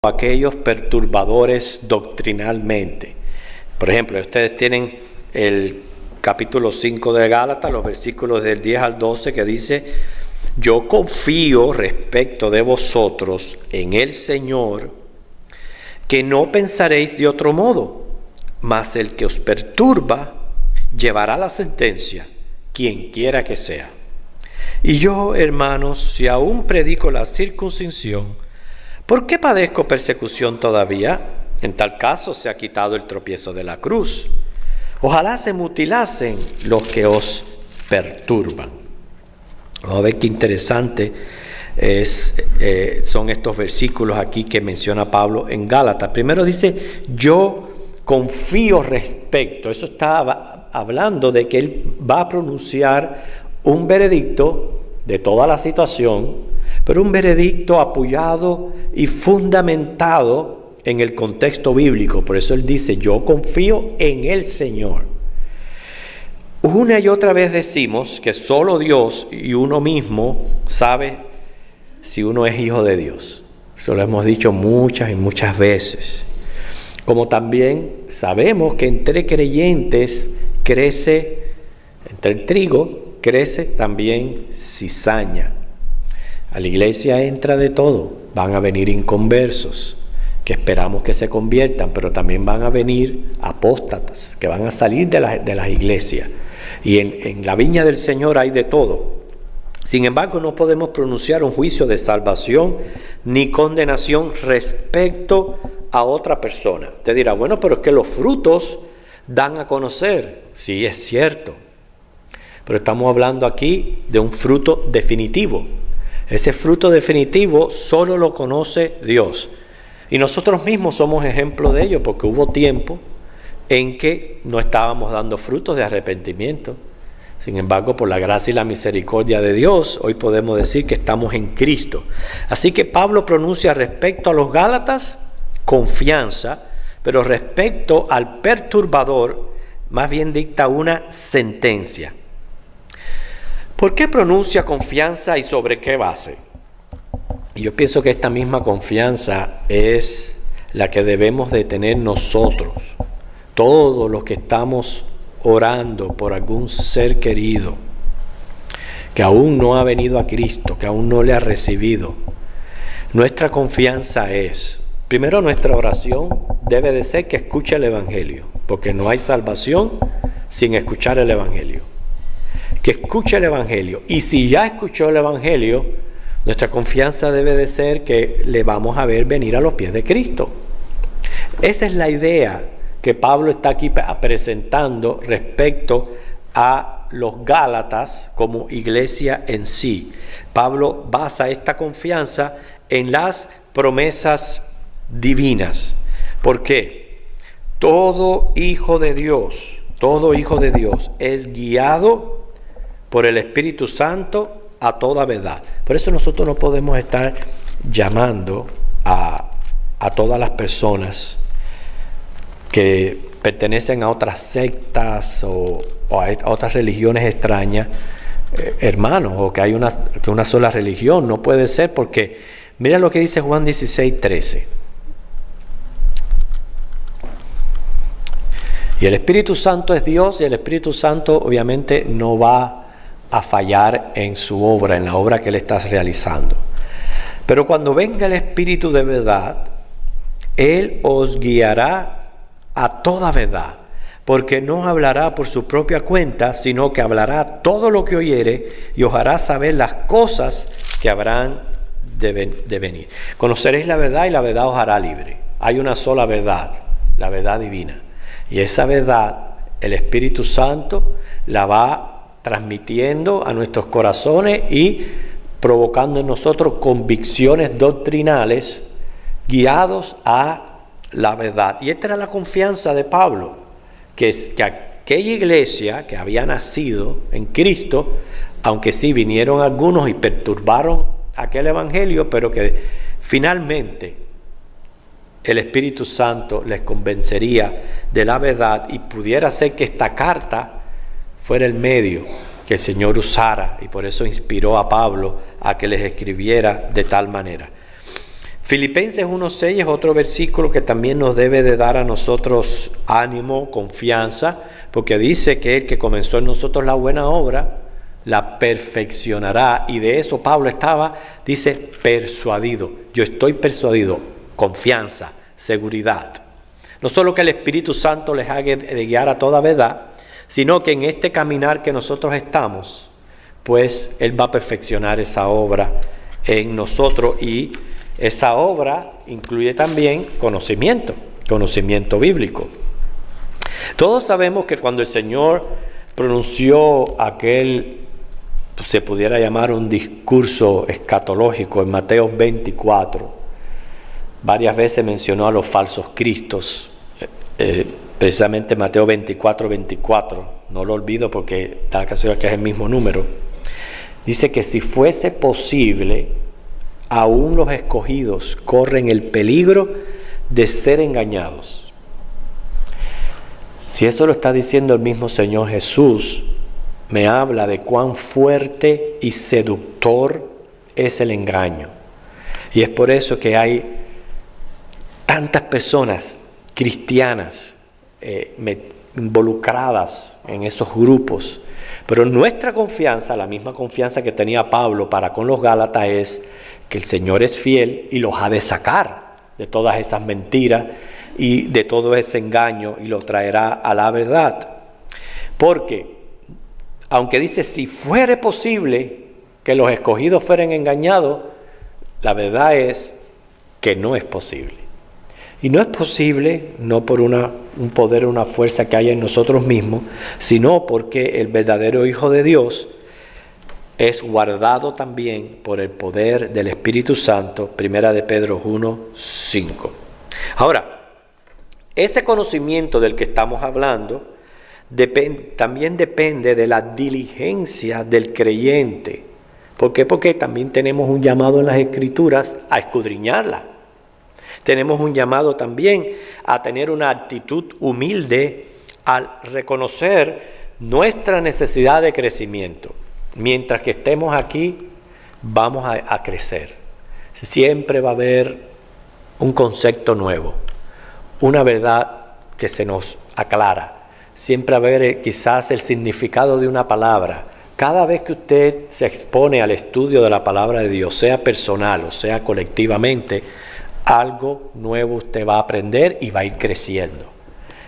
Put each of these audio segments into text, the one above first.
aquellos perturbadores doctrinalmente. Por ejemplo, ustedes tienen el capítulo 5 de Gálatas, los versículos del 10 al 12, que dice: yo confío respecto de vosotros en el Señor, que no pensaréis de otro modo, mas el que os perturba llevará la sentencia, quien quiera que sea. Y yo, hermanos, si aún predico la circuncisión, ¿por qué padezco persecución todavía? En tal caso se ha quitado el tropiezo de la cruz. Ojalá se mutilasen los que os perturban. Vamos a ver qué interesante son estos versículos aquí que menciona Pablo en Gálatas. Primero dice: yo confío respecto. Eso está hablando de que él va a pronunciar un veredicto de toda la situación, pero un veredicto apoyado y fundamentado en el contexto bíblico. Por eso él dice: yo confío en el Señor. Una y otra vez decimos que solo Dios y uno mismo sabe si uno es hijo de Dios. Eso lo hemos dicho muchas y muchas veces. Como también sabemos que entre creyentes crece, entre el trigo crece también cizaña. A la iglesia entra de todo. Van a venir inconversos, que esperamos que se conviertan, pero también van a venir apóstatas, que van a salir de las iglesias. Y en la viña del Señor hay de todo. Sin embargo, no podemos pronunciar un juicio de salvación ni condenación respecto a otra persona. Usted dirá: bueno, pero es que los frutos dan a conocer. Sí, es cierto. Pero estamos hablando aquí de un fruto definitivo. Ese fruto definitivo solo lo conoce Dios. Y nosotros mismos somos ejemplo de ello, porque hubo tiempo en que no estábamos dando frutos de arrepentimiento. Sin embargo, por la gracia y la misericordia de Dios, hoy podemos decir que estamos en Cristo. Así que Pablo pronuncia respecto a los Gálatas confianza, pero respecto al perturbador, más bien dicta una sentencia. ¿Por qué pronuncia confianza y sobre qué base? Y yo pienso que esta misma confianza es la que debemos de tener nosotros, todos los que estamos orando por algún ser querido que aún no ha venido a Cristo, que aún no le ha recibido. Nuestra confianza es, primero, nuestra oración debe de ser que escuche el Evangelio, porque no hay salvación sin escuchar el Evangelio. Que escuche el Evangelio. Y si ya escuchó el Evangelio, nuestra confianza debe de ser que le vamos a ver venir a los pies de Cristo. Esa es la idea que Pablo está aquí presentando respecto a los Gálatas como iglesia en sí. Pablo basa esta confianza en las promesas divinas. ¿Por qué? Todo hijo de Dios es guiado por el Espíritu Santo a toda verdad. Por eso nosotros no podemos estar llamando a todas las personas que pertenecen a otras sectas o a otras religiones extrañas, hermanos, o que hay una sola religión. No puede ser, porque mira lo que dice Juan 16:13. Y el Espíritu Santo es Dios, y el Espíritu Santo obviamente no va a fallar en su obra, en la obra que Él está realizando. Pero cuando venga el Espíritu de verdad, Él os guiará a toda verdad, porque no hablará por su propia cuenta, sino que hablará todo lo que oyere y os hará saber las cosas que habrán de venir. Conoceréis la verdad y la verdad os hará libre. Hay una sola verdad, la verdad divina. Y esa verdad, el Espíritu Santo la va transmitiendo a nuestros corazones y provocando en nosotros convicciones doctrinales guiados a la verdad. Y esta era la confianza de Pablo, que aquella iglesia que había nacido en Cristo, aunque sí vinieron algunos y perturbaron aquel evangelio, pero que finalmente el Espíritu Santo les convencería de la verdad y pudiera ser que esta carta fuera el medio que el Señor usara, y por eso inspiró a Pablo a que les escribiera de tal manera. Filipenses 1:6 es otro versículo que también nos debe de dar a nosotros ánimo, confianza, porque dice que el que comenzó en nosotros la buena obra, la perfeccionará. Y de eso Pablo estaba, dice, persuadido. Yo estoy persuadido, confianza, seguridad. No solo que el Espíritu Santo les haga de guiar a toda verdad, sino que en este caminar que nosotros estamos, pues Él va a perfeccionar esa obra en nosotros, y esa obra incluye también conocimiento bíblico. Todos sabemos que cuando el Señor pronunció aquel, se pudiera llamar un discurso escatológico en Mateo 24, varias veces mencionó a los falsos cristos, precisamente Mateo 24, no lo olvido porque da la casualidad que es el mismo número. Dice que si fuese posible, aún los escogidos corren el peligro de ser engañados. Si eso lo está diciendo el mismo Señor Jesús, me habla de cuán fuerte y seductor es el engaño. Y es por eso que hay tantas personas cristianas involucradas en esos grupos. Pero nuestra confianza, la misma confianza que tenía Pablo para con los Gálatas, es que el Señor es fiel y los ha de sacar de todas esas mentiras y de todo ese engaño, y lo traerá a la verdad. Porque, aunque dice, si fuere posible que los escogidos fueran engañados, la verdad es que no es posible. Y no es posible no por un poder, una fuerza que haya en nosotros mismos, sino porque el verdadero Hijo de Dios es guardado también por el poder del Espíritu Santo, primera de Pedro 1:5. Ahora, ese conocimiento del que estamos hablando también depende de la diligencia del creyente. ¿Por qué? Porque también tenemos un llamado en las Escrituras a escudriñarla. Tenemos un llamado también a tener una actitud humilde al reconocer nuestra necesidad de crecimiento. Mientras que estemos aquí, vamos a crecer. Siempre va a haber un concepto nuevo, una verdad que se nos aclara. Siempre va a haber quizás el significado de una palabra. Cada vez que usted se expone al estudio de la palabra de Dios, sea personal o sea colectivamente, algo nuevo usted va a aprender y va a ir creciendo.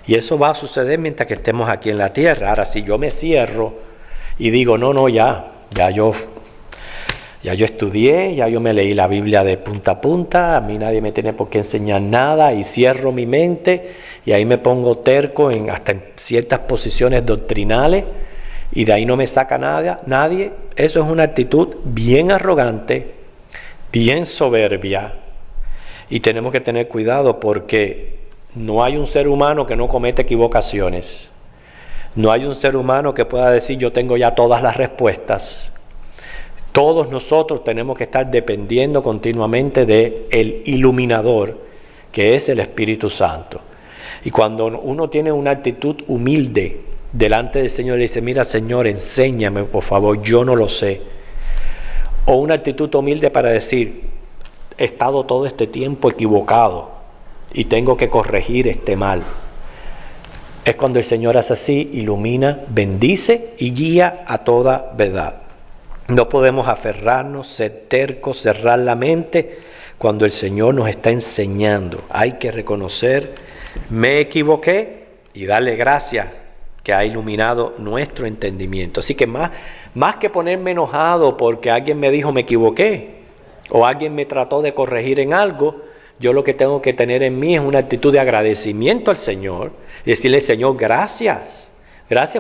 Y eso va a suceder mientras que estemos aquí en la tierra. Ahora, si yo me cierro y digo, ya yo estudié, ya yo me leí la Biblia de punta a punta, a mí nadie me tiene por qué enseñar nada, y cierro mi mente y ahí me pongo terco hasta en ciertas posiciones doctrinales, y de ahí no me saca nadie, eso es una actitud bien arrogante, bien soberbia, y tenemos que tener cuidado porque no hay un ser humano que no cometa equivocaciones. No hay un ser humano que pueda decir yo tengo ya todas las respuestas. Todos nosotros tenemos que estar dependiendo continuamente del iluminador, que es el Espíritu Santo. Y cuando uno tiene una actitud humilde delante del Señor, le dice, mira Señor, enséñame por favor, yo no lo sé. O una actitud humilde para decir, he estado todo este tiempo equivocado y tengo que corregir este mal. Es cuando el Señor hace así, ilumina, bendice y guía a toda verdad. No podemos aferrarnos, ser tercos, cerrar la mente cuando el Señor nos está enseñando. Hay que reconocer, me equivoqué, y darle gracias que ha iluminado nuestro entendimiento. Así que más que ponerme enojado porque alguien me dijo me equivoqué o alguien me trató de corregir en algo, yo lo que tengo que tener en mí es una actitud de agradecimiento al Señor y decirle, Señor, gracias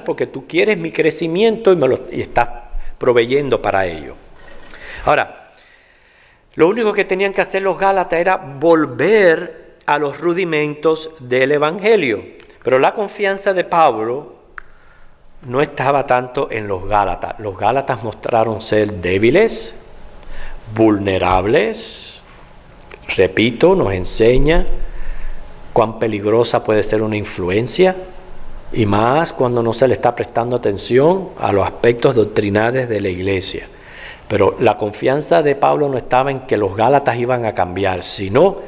porque tú quieres mi crecimiento y estás proveyendo para ello. Ahora, lo único que tenían que hacer los Gálatas era volver a los rudimentos del Evangelio, pero la confianza de Pablo no estaba tanto en los Gálatas. Los Gálatas mostraron ser débiles, vulnerables. Repito, nos enseña cuán peligrosa puede ser una influencia, y más cuando no se le está prestando atención a los aspectos doctrinales de la iglesia. Pero la confianza de Pablo no estaba en que los Gálatas iban a cambiar, sino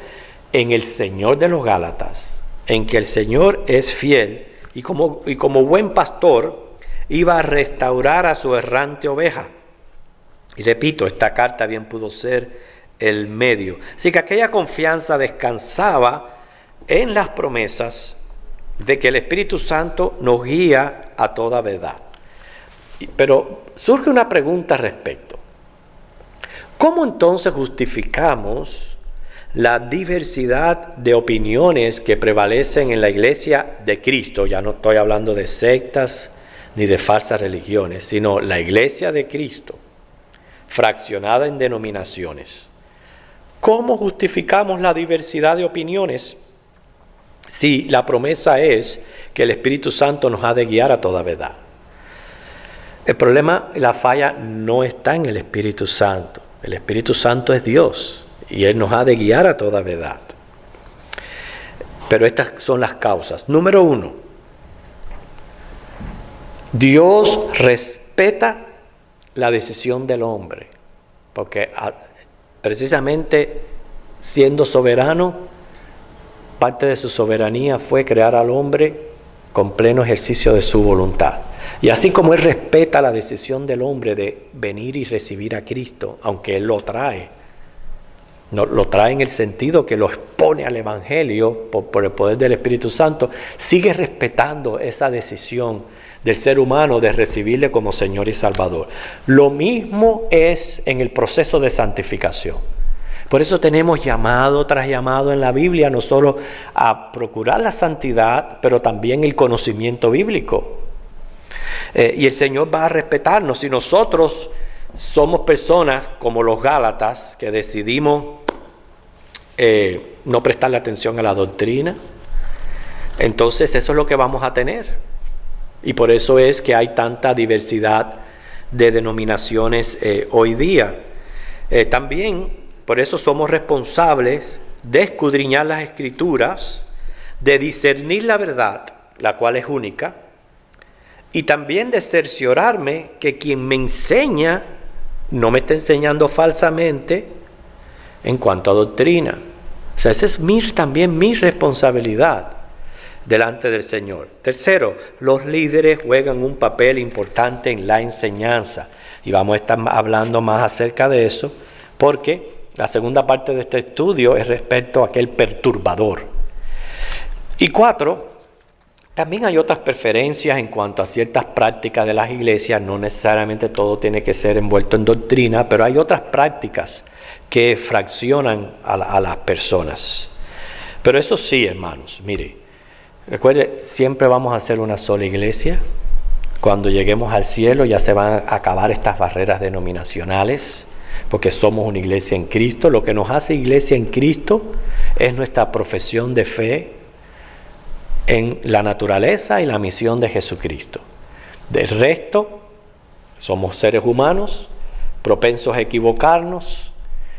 en el Señor de los Gálatas, en que el Señor es fiel y como buen pastor iba a restaurar a su errante oveja. Y repito, esta carta bien pudo ser el medio. Así que aquella confianza descansaba en las promesas de que el Espíritu Santo nos guía a toda verdad. Pero surge una pregunta al respecto. ¿Cómo entonces justificamos la diversidad de opiniones que prevalecen en la iglesia de Cristo? Ya no estoy hablando de sectas ni de falsas religiones, sino la iglesia de Cristo, fraccionada en denominaciones. ¿Cómo justificamos la diversidad de opiniones si la promesa es que el Espíritu Santo nos ha de guiar a toda verdad? El problema, la falla no está en el Espíritu Santo. El Espíritu Santo es Dios y Él nos ha de guiar a toda verdad. Pero estas son las causas. Número 1, Dios respeta la decisión del hombre, porque precisamente siendo soberano, parte de su soberanía fue crear al hombre con pleno ejercicio de su voluntad. Y así como Él respeta la decisión del hombre de venir y recibir a Cristo, aunque Él lo trae, no, lo trae en el sentido que lo expone al Evangelio por el poder del Espíritu Santo, sigue respetando esa decisión del ser humano de recibirle como Señor y Salvador. Lo mismo es en el proceso de santificación. Por eso tenemos llamado tras llamado en la Biblia, no solo a procurar la santidad, pero también el conocimiento bíblico. Y el Señor va a respetarnos. Si nosotros somos personas como los Gálatas que decidimos no prestarle atención a la doctrina, entonces eso es lo que vamos a tener. Y por eso es que hay tanta diversidad de denominaciones hoy día. También por eso somos responsables de escudriñar las Escrituras, de discernir la verdad, la cual es única, y también de cerciorarme que quien me enseña no me está enseñando falsamente en cuanto a doctrina. O sea, esa es también mi responsabilidad delante del Señor. Tercero, los líderes juegan un papel importante en la enseñanza. Y vamos a estar hablando más acerca de eso, porque la segunda parte de este estudio es respecto a aquel perturbador. Y 4, también hay otras preferencias en cuanto a ciertas prácticas de las iglesias. No necesariamente todo tiene que ser envuelto en doctrina, pero hay otras prácticas que fraccionan a las personas. Pero eso sí, hermanos, mire, recuerde, siempre vamos a ser una sola iglesia. Cuando lleguemos al cielo ya se van a acabar estas barreras denominacionales, porque somos una iglesia en Cristo. Lo que nos hace iglesia en Cristo es nuestra profesión de fe en la naturaleza y la misión de Jesucristo. Del resto, somos seres humanos, propensos a equivocarnos,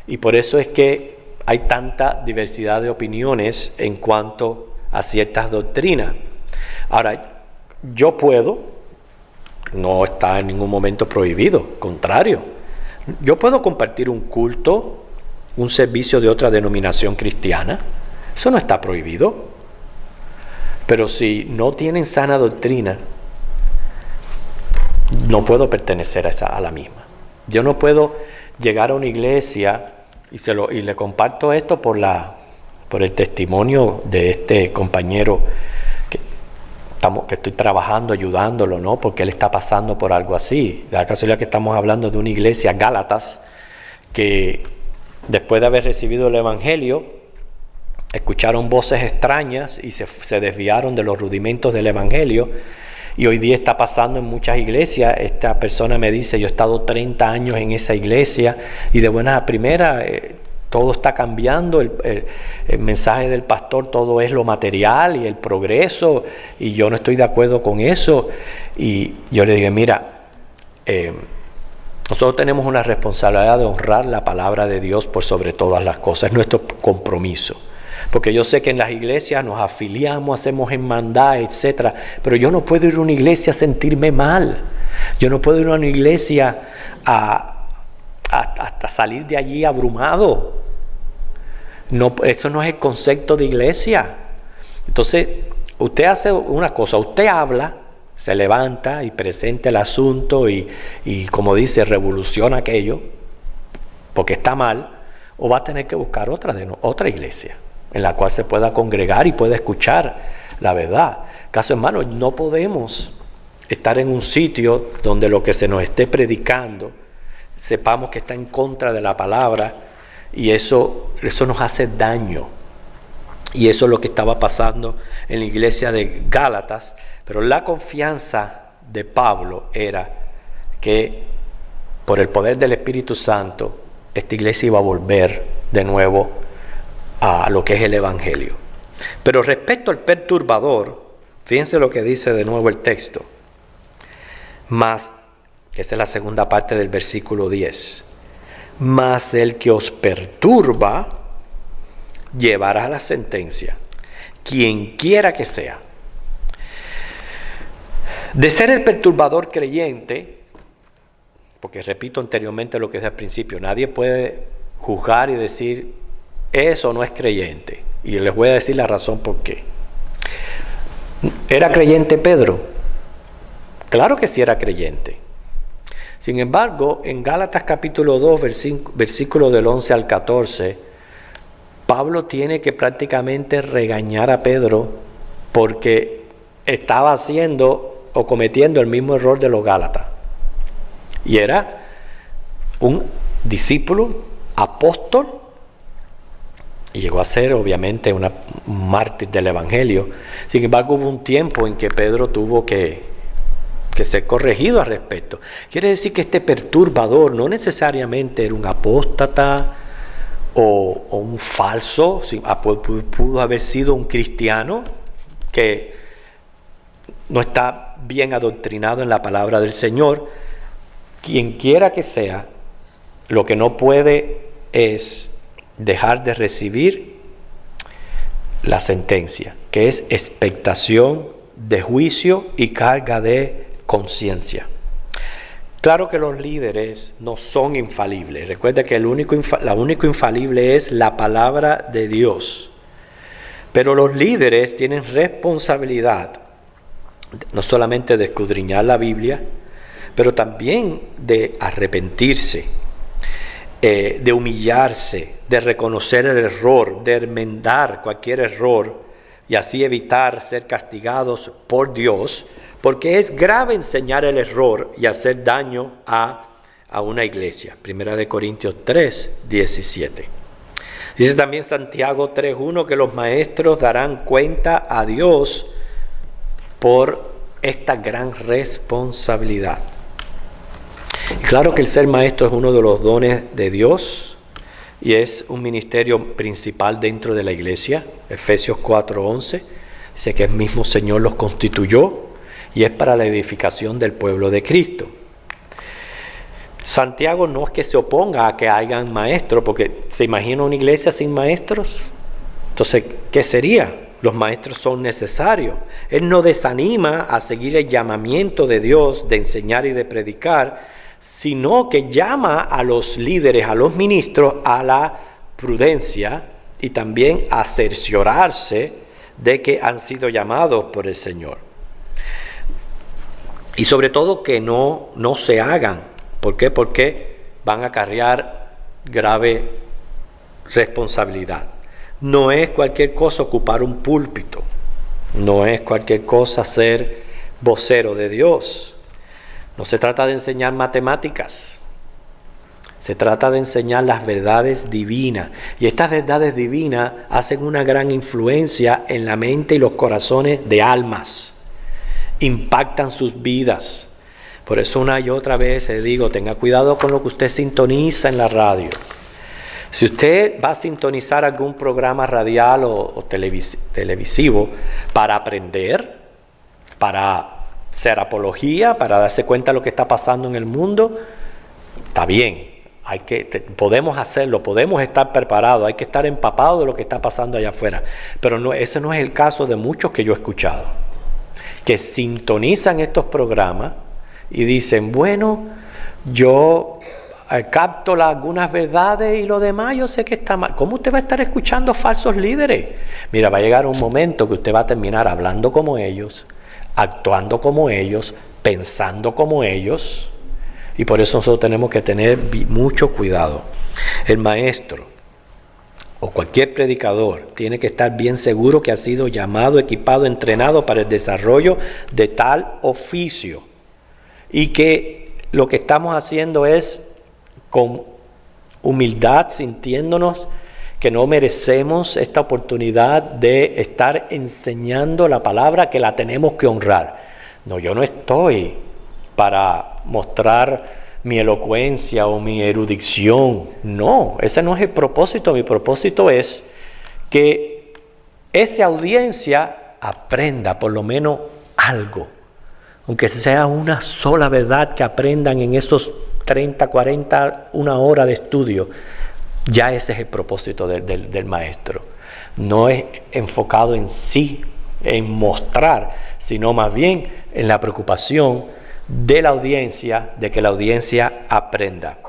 y por eso es que hay tanta diversidad de opiniones en cuanto a ciertas doctrinas. Ahora, yo puedo, no está en ningún momento prohibido, contrario, yo puedo compartir un culto, un servicio de otra denominación cristiana, eso no está prohibido. Pero si no tienen sana doctrina, no puedo pertenecer a la misma. Yo no puedo llegar a una iglesia, y le comparto esto por el testimonio de este compañero que estoy trabajando, ayudándolo, ¿no? Porque él está pasando por algo así. La casualidad que estamos hablando de una iglesia, Gálatas, que después de haber recibido el Evangelio, escucharon voces extrañas y se desviaron de los rudimentos del Evangelio, y hoy día está pasando en muchas iglesias. Esta persona me dice: yo he estado 30 años en esa iglesia y de buena a primera todo está cambiando, el mensaje del pastor todo es lo material y el progreso, y yo no estoy de acuerdo con eso. Y yo le dije: mira, nosotros tenemos una responsabilidad de honrar la palabra de Dios por sobre todas las cosas, es nuestro compromiso. Porque yo sé que en las iglesias nos afiliamos, hacemos hermandad, etc. Pero yo no puedo ir a una iglesia a sentirme mal. Yo no puedo ir a una iglesia a hasta salir de allí abrumado. No, eso no es el concepto de iglesia. Entonces, usted hace una cosa, usted habla, se levanta y presenta el asunto y como dice, revoluciona aquello, porque está mal, o va a tener que buscar otra iglesia en la cual se pueda congregar y pueda escuchar la verdad. Caso hermano, no podemos estar en un sitio donde lo que se nos esté predicando, sepamos que está en contra de la palabra, y eso nos hace daño. Y eso es lo que estaba pasando en la iglesia de Gálatas. Pero la confianza de Pablo era que por el poder del Espíritu Santo, esta iglesia iba a volver de nuevo a lo que es el Evangelio. Pero respecto al perturbador, fíjense lo que dice de nuevo el texto. Mas, esa es la segunda parte del versículo 10. Mas el que os perturba llevará la sentencia, quien quiera que sea. De ser el perturbador creyente, porque repito anteriormente lo que dije al principio, nadie puede juzgar y decir eso no es creyente. Y les voy a decir la razón por qué. ¿Era creyente Pedro? Claro que sí era creyente. Sin embargo, en Gálatas capítulo 2, versículo del 11 al 14, Pablo tiene que prácticamente regañar a Pedro porque estaba haciendo o cometiendo el mismo error de los Gálatas. Y era un discípulo, apóstol, y llegó a ser obviamente un mártir del Evangelio. Sin embargo, hubo un tiempo en que Pedro tuvo que ser corregido al respecto. Quiere decir que este perturbador no necesariamente era un apóstata o un falso, pudo haber sido un cristiano que no está bien adoctrinado en la palabra del Señor. Quien quiera que sea, lo que no puede es dejar de recibir la sentencia, que es expectación de juicio y carga de conciencia. Claro que los líderes no son infalibles. Recuerda que lo único infalible es la palabra de Dios. Pero los líderes tienen responsabilidad no solamente de escudriñar la Biblia, pero también de arrepentirse, de humillarse, de reconocer el error, de enmendar cualquier error y así evitar ser castigados por Dios, porque es grave enseñar el error y hacer daño a una iglesia. Primera de Corintios 3, 17. Dice también Santiago 3:1 que los maestros darán cuenta a Dios por esta gran responsabilidad. Y claro que el ser maestro es uno de los dones de Dios y es un ministerio principal dentro de la iglesia. Efesios 4:11 dice que el mismo Señor los constituyó y es para la edificación del pueblo de Cristo. Santiago no es que se oponga a que hayan maestros, porque ¿se imagina una iglesia sin maestros? Entonces, ¿qué sería? Los maestros son necesarios. Él no desanima a seguir el llamamiento de Dios de enseñar y de predicar, sino que llama a los líderes, a los ministros, a la prudencia y también a cerciorarse de que han sido llamados por el Señor. Y sobre todo que no se hagan. ¿Por qué? Porque van a acarrear grave responsabilidad. No es cualquier cosa ocupar un púlpito. No es cualquier cosa ser vocero de Dios. No se trata de enseñar matemáticas. Se trata de enseñar las verdades divinas. Y estas verdades divinas hacen una gran influencia en la mente y los corazones de almas. Impactan sus vidas. Por eso una y otra vez le digo, tenga cuidado con lo que usted sintoniza en la radio. Si usted va a sintonizar algún programa radial o televisivo para aprender, para hacer apología, para darse cuenta de lo que está pasando en el mundo, está bien. Podemos hacerlo, podemos estar preparados, hay que estar empapados de lo que está pasando allá afuera. Pero ese no es el caso de muchos que yo he escuchado, que sintonizan estos programas y dicen, bueno, yo capto algunas verdades y lo demás yo sé que está mal. ¿Cómo usted va a estar escuchando falsos líderes? Mira, va a llegar un momento que usted va a terminar hablando como ellos, actuando como ellos, pensando como ellos, y por eso nosotros tenemos que tener mucho cuidado. El maestro o cualquier predicador tiene que estar bien seguro que ha sido llamado, equipado, entrenado para el desarrollo de tal oficio, y que lo que estamos haciendo es con humildad, sintiéndonos que no merecemos esta oportunidad de estar enseñando la palabra, que la tenemos que honrar. No, yo no estoy para mostrar mi elocuencia o mi erudición. No, ese no es el propósito. Mi propósito es que esa audiencia aprenda por lo menos algo, aunque sea una sola verdad que aprendan en esos 30, 40, una hora de estudio. Ya ese es el propósito del maestro. No es enfocado en sí, en mostrar, sino más bien en la preocupación de la audiencia, de que la audiencia aprenda.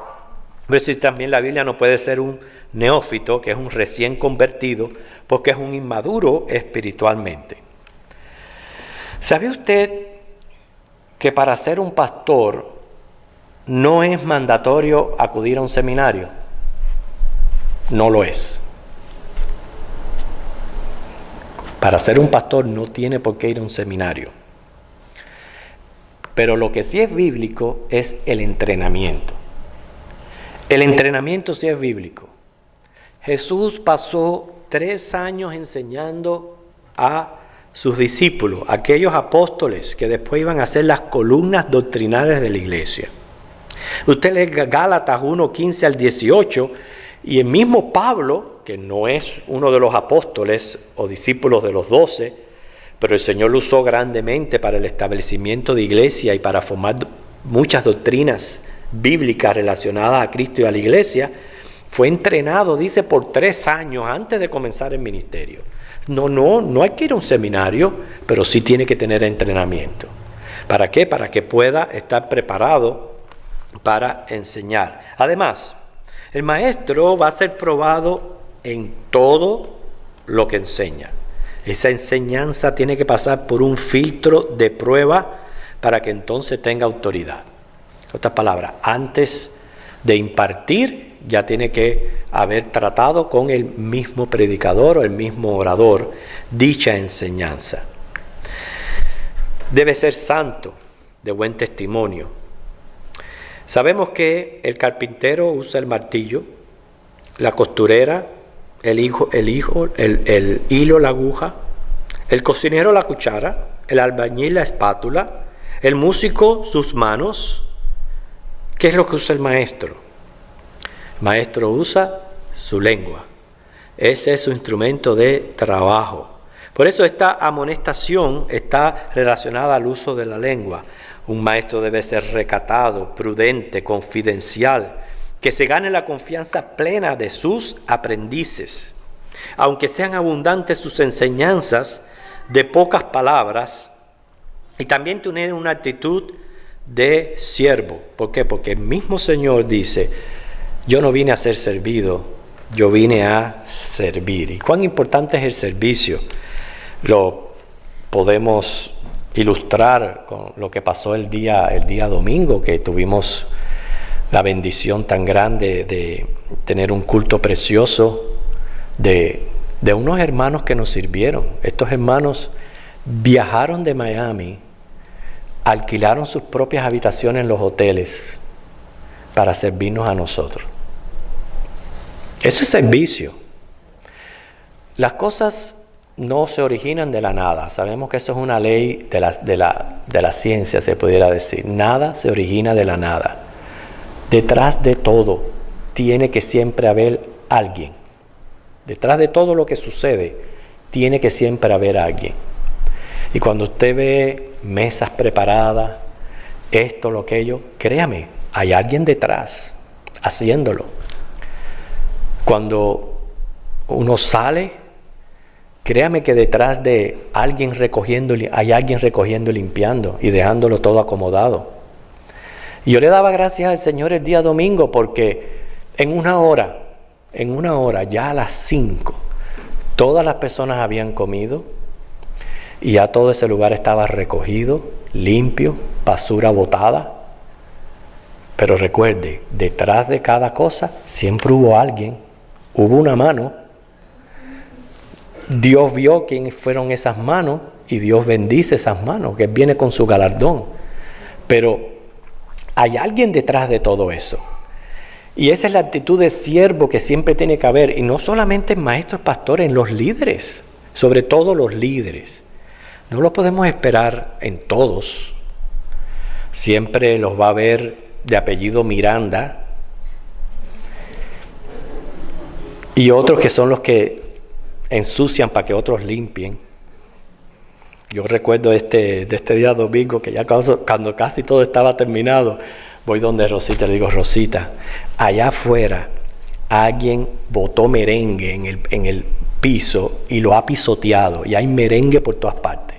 Pero si también la Biblia no puede ser un neófito, que es un recién convertido, porque es un inmaduro espiritualmente. ¿Sabe usted que para ser un pastor no es mandatorio acudir a un seminario? No lo es. Para ser un pastor no tiene por qué ir a un seminario. Pero lo que sí es bíblico es el entrenamiento. El entrenamiento sí es bíblico. Jesús pasó 3 años enseñando a sus discípulos, aquellos apóstoles que después iban a ser las columnas doctrinales de la iglesia. Usted lee Gálatas 1, 15 al 18, y el mismo Pablo, que no es uno de los apóstoles o discípulos de los 12, pero el Señor lo usó grandemente para el establecimiento de iglesia y para formar muchas doctrinas bíblicas relacionadas a Cristo y a la iglesia, fue entrenado, dice, por 3 años antes de comenzar el ministerio. No hay que ir a un seminario, pero sí tiene que tener entrenamiento. ¿Para qué? Para que pueda estar preparado para enseñar. Además, el maestro va a ser probado en todo lo que enseña. Esa enseñanza tiene que pasar por un filtro de prueba para que entonces tenga autoridad. En otras palabras, antes de impartir, ya tiene que haber tratado con el mismo predicador o el mismo orador dicha enseñanza. Debe ser santo, de buen testimonio. Sabemos que el carpintero usa el martillo, la costurera, el hilo, la aguja, el cocinero la cuchara, el albañil la espátula, el músico sus manos. ¿Qué es lo que usa el maestro? El maestro usa su lengua. Ese es su instrumento de trabajo. Por eso esta amonestación está relacionada al uso de la lengua. Un maestro debe ser recatado, prudente, confidencial, que se gane la confianza plena de sus aprendices. Aunque sean abundantes sus enseñanzas, de pocas palabras, y también tener una actitud de siervo. ¿Por qué? Porque el mismo Señor dice: yo no vine a ser servido, yo vine a servir. ¿Y cuán importante es el servicio? Lo podemos ilustrar con lo que pasó el día domingo, que tuvimos la bendición tan grande de tener un culto precioso de unos hermanos que nos sirvieron. Estos hermanos viajaron de Miami, alquilaron sus propias habitaciones en los hoteles para servirnos a nosotros. Eso es servicio. Las cosas no se originan de la nada. Sabemos que eso es una ley de la ciencia, se pudiera decir. Nada se origina de la nada. Detrás de todo tiene que siempre haber alguien. Detrás de todo lo que sucede tiene que siempre haber alguien. Y cuando usted ve mesas preparadas, esto, lo aquello, créame, hay alguien detrás haciéndolo. Cuando uno sale, créame que detrás de alguien recogiendo, hay alguien recogiendo y limpiando y dejándolo todo acomodado. Y yo le daba gracias al Señor el día domingo porque en una hora, ya a las 5, todas las personas habían comido y ya todo ese lugar estaba recogido, limpio, basura botada. Pero recuerde, detrás de cada cosa siempre hubo alguien, hubo una mano. Dios vio quiénes fueron esas manos y Dios bendice esas manos, que viene con su galardón. Pero hay alguien detrás de todo eso. Y esa es la actitud de siervo que siempre tiene que haber, y no solamente en maestros, pastores, en los líderes, sobre todo los líderes. No lo podemos esperar en todos. Siempre los va a ver de apellido Miranda, y otros que son los que ensucian para que otros limpien. Yo recuerdo de este día domingo que ya cuando casi todo estaba terminado, voy donde Rosita y le digo: Rosita, allá afuera alguien botó merengue en el piso y lo ha pisoteado y hay merengue por todas partes.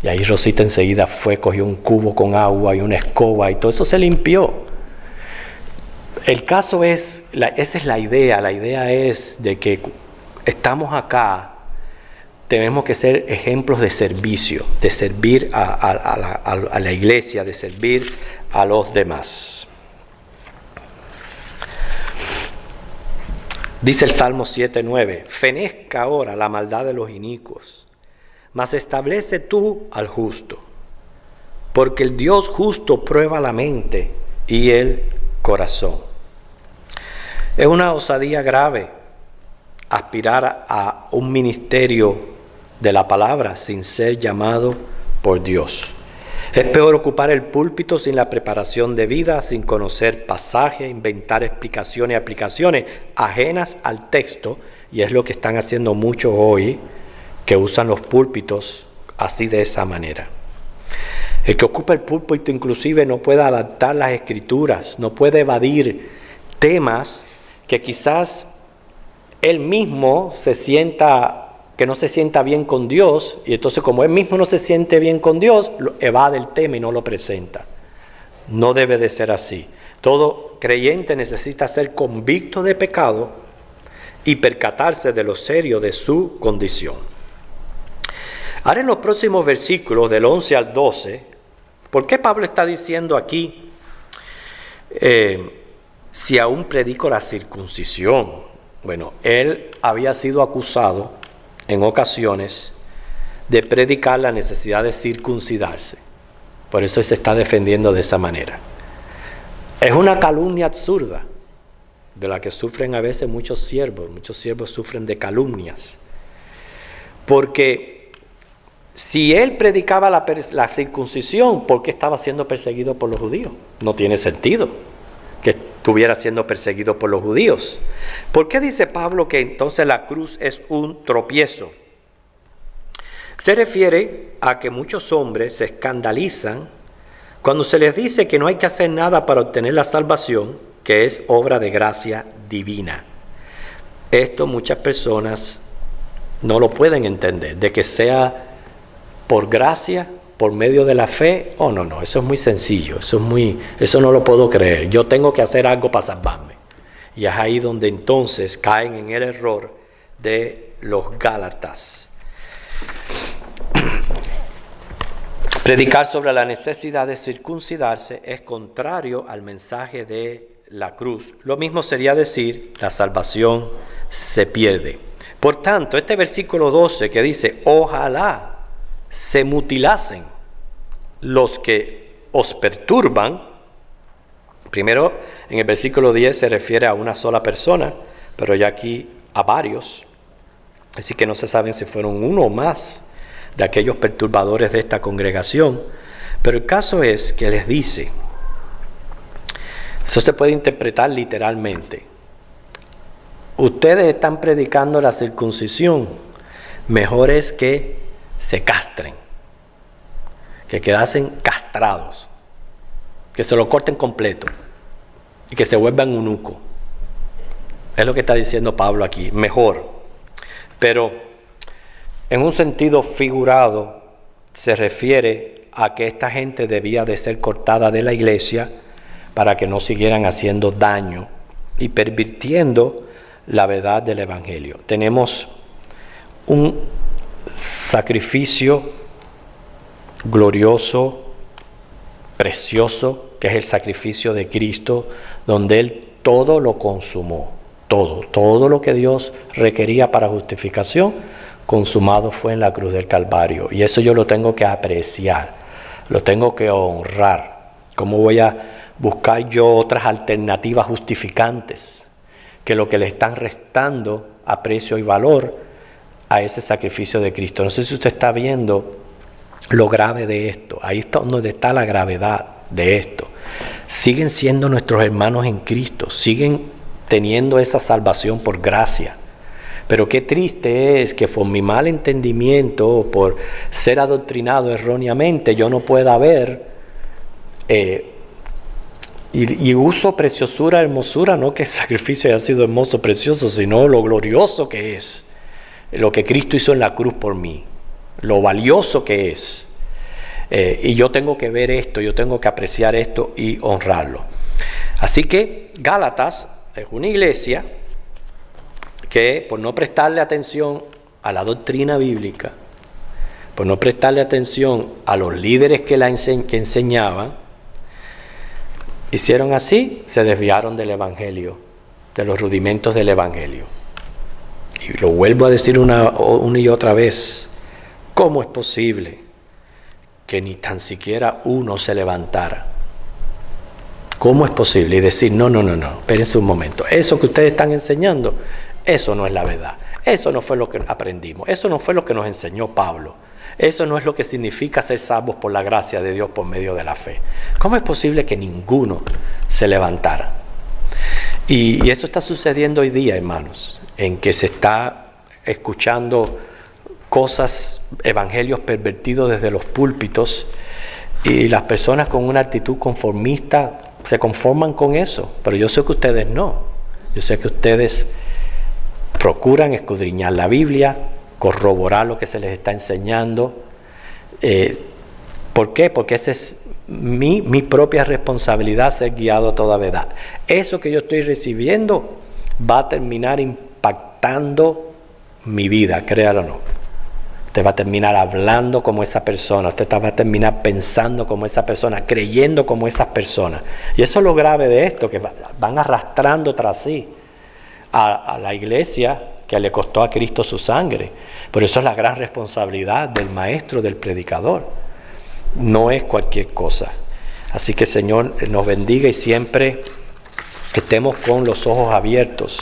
Y ahí Rosita enseguida cogió un cubo con agua y una escoba y todo eso se limpió. El caso es, esa es la idea es de que estamos acá, tenemos que ser ejemplos de servicio, de servir a la iglesia, de servir a los demás. Dice el Salmo 7:9: fenezca ahora la maldad de los inicuos, mas establece tú al justo, porque el Dios justo prueba la mente y el corazón. Es una osadía grave aspirar a un ministerio de la palabra sin ser llamado por Dios. Es peor ocupar el púlpito sin la preparación de vida, sin conocer pasajes, inventar explicaciones y aplicaciones ajenas al texto, y es lo que están haciendo muchos hoy, que usan los púlpitos así, de esa manera. El que ocupa el púlpito inclusive no puede adaptar las escrituras, no puede evadir temas que quizás él mismo que no se sienta bien con Dios, y entonces como él mismo no se siente bien con Dios, evade el tema y no lo presenta. No debe de ser así. Todo creyente necesita ser convicto de pecado y percatarse de lo serio de su condición. Ahora, en los próximos versículos del 11 al 12, ¿por qué Pablo está diciendo aquí, si aún predico la circuncisión? Bueno, él había sido acusado en ocasiones de predicar la necesidad de circuncidarse. Por eso se está defendiendo de esa manera. Es una calumnia absurda de la que sufren a veces muchos siervos. Muchos siervos sufren de calumnias. Porque si él predicaba la circuncisión, ¿por qué estaba siendo perseguido por los judíos? No tiene sentido que estuviera siendo perseguido por los judíos. ¿Por qué dice Pablo que entonces la cruz es un tropiezo? Se refiere a que muchos hombres se escandalizan cuando se les dice que no hay que hacer nada para obtener la salvación, que es obra de gracia divina. Esto muchas personas no lo pueden entender, de que sea por gracia, por medio de la fe. Oh, no, eso es muy sencillo, eso no lo puedo creer. Yo tengo que hacer algo para salvarme. Y es ahí donde entonces caen en el error de los Gálatas. Predicar sobre la necesidad de circuncidarse es contrario al mensaje de la cruz. Lo mismo sería decir, la salvación se pierde. Por tanto, este versículo 12 que dice: ojalá se mutilasen los que os perturban. Primero, en el versículo 10 se refiere a una sola persona, pero ya aquí a varios. Así que no se sabe si fueron uno o más de aquellos perturbadores de esta congregación. Pero el caso es que les dice, eso se puede interpretar literalmente: ustedes están predicando la circuncisión, mejor es que se castren, que quedasen castrados, que se lo corten completo y que se vuelvan eunuco. Es lo que está diciendo Pablo aquí, mejor. Pero en un sentido figurado se refiere a que esta gente debía de ser cortada de la iglesia para que no siguieran haciendo daño y pervirtiendo la verdad del Evangelio. Tenemos un sacrificio glorioso, precioso, que es el sacrificio de Cristo, donde Él todo lo consumó, todo lo que Dios requería para justificación, consumado fue en la cruz del Calvario. Y eso yo lo tengo que apreciar, lo tengo que honrar. ¿Cómo voy a buscar yo otras alternativas justificantes que lo que le están restando aprecio y valor a ese sacrificio de Cristo? No sé si usted está viendo lo grave de esto. Ahí está donde está la gravedad de esto. Siguen siendo nuestros hermanos en Cristo, siguen teniendo esa salvación por gracia. Pero qué triste es que por mi mal entendimiento o por ser adoctrinado erróneamente yo no pueda ver y uso preciosura, hermosura, no que el sacrificio haya sido hermoso, precioso, sino lo glorioso que es, lo que Cristo hizo en la cruz por mí, lo valioso que es. Y yo tengo que ver esto, yo tengo que apreciar esto y honrarlo. Así que Gálatas es una iglesia que por no prestarle atención a la doctrina bíblica, por no prestarle atención a los líderes que enseñaban, hicieron así, se desviaron del Evangelio, de los rudimentos del Evangelio. Y lo vuelvo a decir una y otra vez, ¿cómo es posible que ni tan siquiera uno se levantara? ¿Cómo es posible? Y decir, no, espérense un momento, eso que ustedes están enseñando, eso no es la verdad, eso no fue lo que aprendimos, eso no fue lo que nos enseñó Pablo, eso no es lo que significa ser salvos por la gracia de Dios por medio de la fe. ¿Cómo es posible que ninguno se levantara? Y eso está sucediendo hoy día, hermanos, en que se está escuchando cosas, evangelios pervertidos desde los púlpitos, y las personas con una actitud conformista se conforman con eso. Pero yo sé que ustedes no. Yo sé que ustedes procuran escudriñar la Biblia, corroborar lo que se les está enseñando. ¿Por qué? Porque esa es mi propia responsabilidad, ser guiado a toda verdad. Eso que yo estoy recibiendo va a terminar impactando mi vida, créalo o no. Usted va a terminar hablando como esa persona, usted va a terminar pensando como esa persona, creyendo como esas personas. Y eso es lo grave de esto, que van arrastrando tras sí a la iglesia que le costó a Cristo su sangre. Por eso es la gran responsabilidad del maestro, del predicador. No es cualquier cosa. Así que Señor nos bendiga y siempre estemos con los ojos abiertos.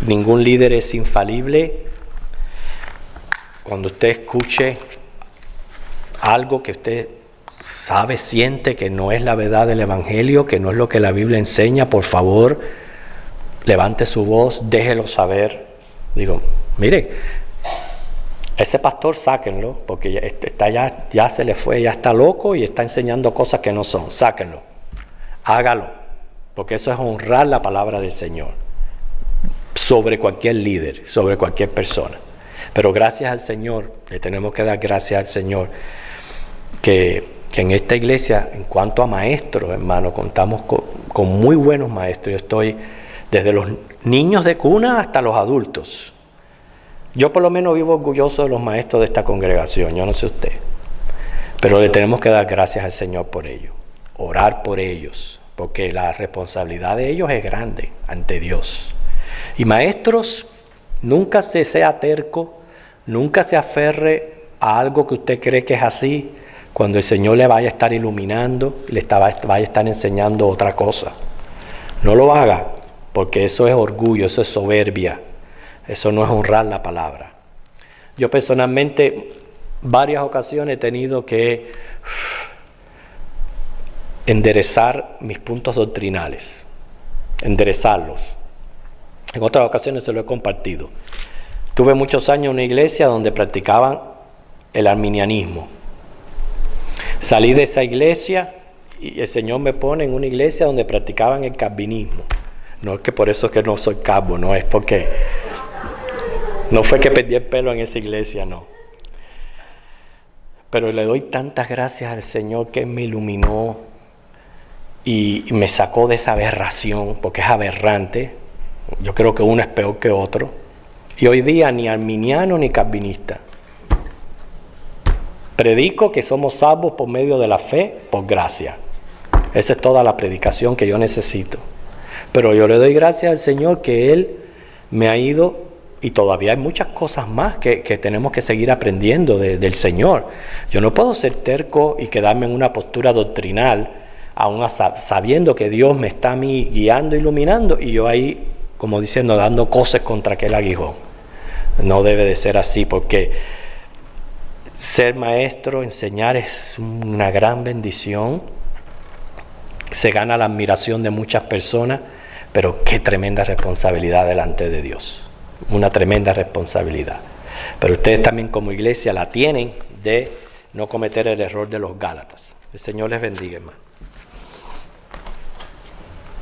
Ningún líder es infalible. Cuando usted escuche algo que usted sabe, siente que no es la verdad del Evangelio, que no es lo que la Biblia enseña, por favor, levante su voz, déjelo saber. Digo, mire, ese pastor sáquenlo, porque ya se le fue, ya está loco y está enseñando cosas que no son. Sáquenlo, hágalo, porque eso es honrar la palabra del Señor sobre cualquier líder, sobre cualquier persona. Pero gracias al Señor, le tenemos que dar gracias al Señor que en esta iglesia, en cuanto a maestros, hermano, contamos con muy buenos maestros. Yo estoy desde los niños de cuna hasta los adultos. Yo por lo menos vivo orgulloso de los maestros de esta congregación, yo no sé usted. Pero le tenemos que dar gracias al Señor por ello, orar por ellos, porque la responsabilidad de ellos es grande ante Dios. Y maestros, nunca sea terco, nunca se aferre a algo que usted cree que es así, cuando el Señor le vaya a estar iluminando, vaya a estar enseñando otra cosa. No lo haga, porque eso es orgullo, eso es soberbia, eso no es honrar la palabra. Yo personalmente, varias ocasiones he tenido que enderezar mis puntos doctrinales, enderezarlos. En otras ocasiones se lo he compartido. Tuve muchos años en una iglesia donde practicaban el arminianismo. Salí de esa iglesia y el Señor me pone en una iglesia donde practicaban el calvinismo. No es que por eso es que no soy calvo, no es porque... No fue que perdí el pelo en esa iglesia, no. Pero le doy tantas gracias al Señor que me iluminó y me sacó de esa aberración, porque es aberrante. Yo creo que uno es peor que otro. Y hoy día ni arminiano ni calvinista. Predico que somos salvos por medio de la fe, por gracia. Esa es toda la predicación que yo necesito. Pero yo le doy gracias al Señor que Él me ha ido, y todavía hay muchas cosas más que tenemos que seguir aprendiendo del Señor. Yo no puedo ser terco y quedarme en una postura doctrinal, aún sabiendo que Dios me está a mí guiando, iluminando, y yo ahí, como diciendo, dando coces contra aquel aguijón. No debe de ser así, porque ser maestro, enseñar es una gran bendición. Se gana la admiración de muchas personas, pero qué tremenda responsabilidad delante de Dios. Una tremenda responsabilidad. Pero ustedes también como iglesia la tienen de no cometer el error de los Gálatas. El Señor les bendiga, hermano.